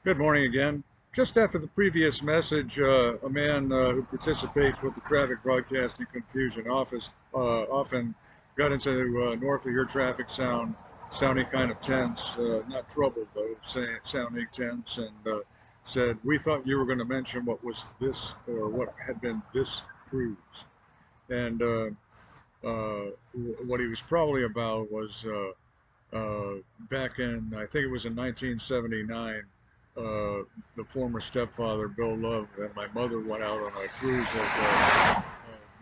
Good morning again. Just after the previous message, a man who participates with the Traffic Broadcasting Confusion Office often got into north of your traffic sounding kind of tense, not troubled though, sounding tense, and said, "We thought you were going to mention what was this or what had been this cruise." And what he was probably about was back in, I think it was in 1979, the former stepfather, Bill Love, and my mother went out on a cruise of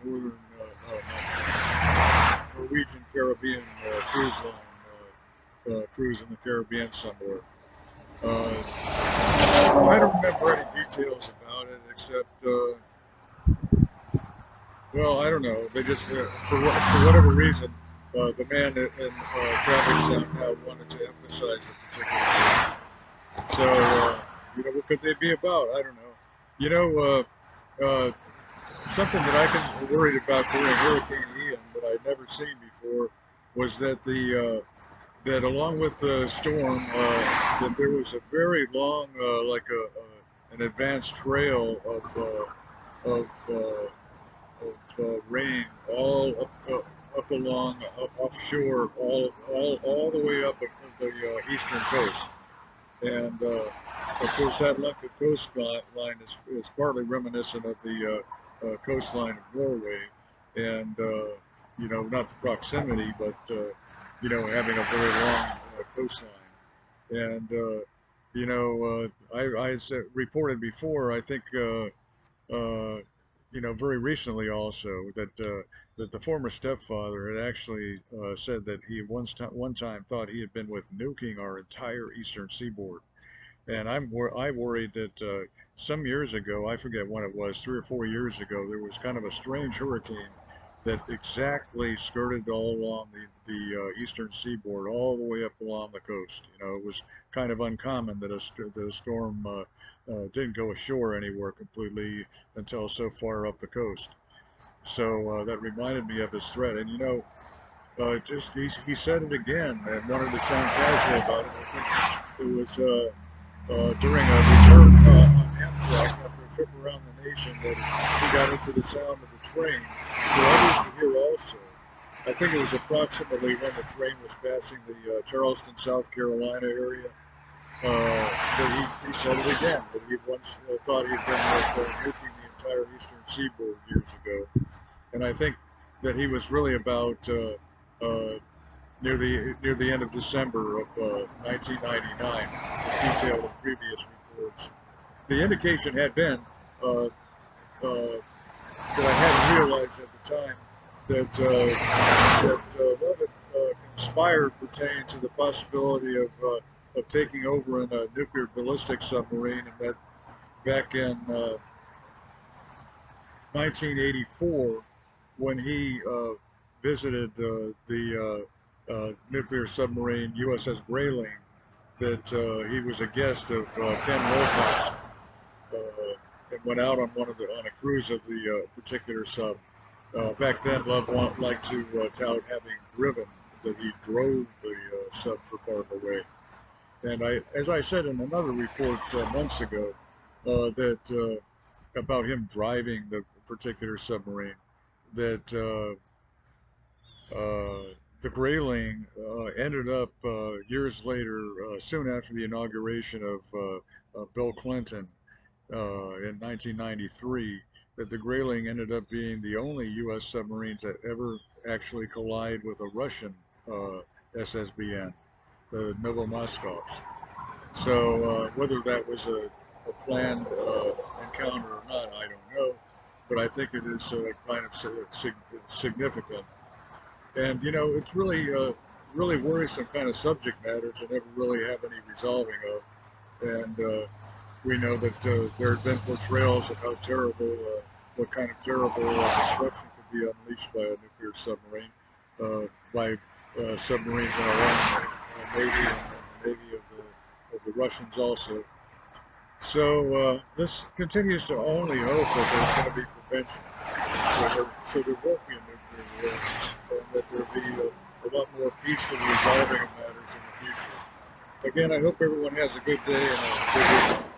northern Norwegian Caribbean cruise line, cruise in the Caribbean somewhere. I don't remember any details about it except, well, I don't know. They just, for whatever reason, the man in traffic sound now wanted to emphasize the particular cruise. So, what could they be about? I don't know. You know, something that I been worried about during Hurricane Ian that I'd never seen before was that that along with the storm, that there was a very long, like an advanced trail of rain all up along offshore, all the way up the eastern coast. And of course, that length of coastline is partly reminiscent of the coastline of Norway, and not the proximity, but having a very long coastline. And I reported before. I think very recently also that the former stepfather had actually said that he one time thought he had been with nuking our entire eastern seaboard. And I worried that some years ago, I forget when it was, 3 or 4 years ago, there was kind of a strange hurricane that exactly skirted all along the eastern seaboard, all the way up along the coast. It was kind of uncommon that a storm didn't go ashore anywhere completely until so far up the coast. So that reminded me of his threat. And just he said it again and wanted to sound casual about it. I think it was during a return on Amtrak after a trip around the nation that he got into the sound of the train for others to hear also. I think it was approximately when the train was passing the Charleston, South Carolina area, that he said it again, that he once thought he'd been nuking the entire eastern seaboard years ago. And I think that he was really about near the end of December of 1999, as detailed in previous reports. The indication had been that I hadn't realized at the time that Love had conspired pertaining to the possibility of taking over in a nuclear ballistic submarine, and that back in 1984, when he visited the nuclear submarine USS Grayling, that he was a guest of Ken Wolcott's and went out on on a cruise of the particular sub. Back then, Love liked to tout having driven, that he drove the sub for part of the way. And as I said in another report months ago, that about him driving the particular submarine, that the Grayling ended up years later, soon after the inauguration of Bill Clinton in 1993, that the Grayling ended up being the only U.S. submarine to ever actually collide with a Russian SSBN, the Novomoskovs. So whether that was a planned encounter or not, I don't know, but I think it is kind of significant. And it's really worrisome kind of subject matter to never really have any resolving of. And we know that there have been portrayals of how terrible, what kind of terrible destruction could be unleashed by a nuclear submarine, by submarines in our own Navy and the Navy of the Russians also. So this continues to only hope that there's going to be prevention, so there won't be a nuclear war, and that there'll be a lot more peaceful resolving of matters in the future. Again, I hope everyone has a good day and a good weekend.